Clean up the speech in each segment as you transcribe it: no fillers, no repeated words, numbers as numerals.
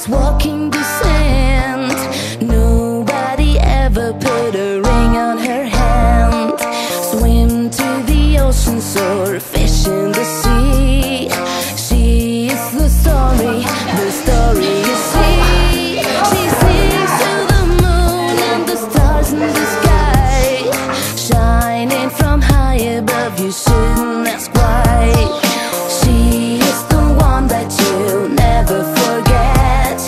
She's walking the sand. Nobody ever put a ring on her hand. Swim to the ocean, soar, fish in the sea. She is the story you see. She sings to the moon and the stars in the sky, shining from high above. You shouldn't ask why. She is the one that you'll never forget.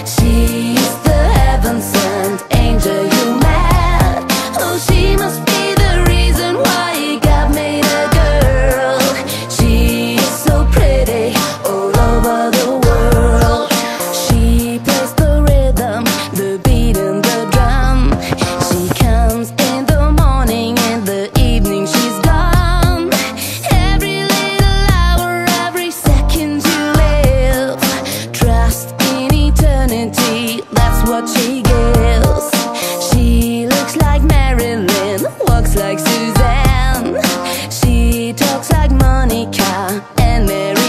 She is the heaven-sent angel you met. Oh, she must be the reason why God made a girl. She is so pretty all over the world. She plays the rhythm, the beat and the drum. She comes in the morning, in the evening she's gone. Every little hour, every second you live, trust in eternity, that's what she gives. She looks like Marilyn, walks like Suzanne. She talks like Monica and Mary.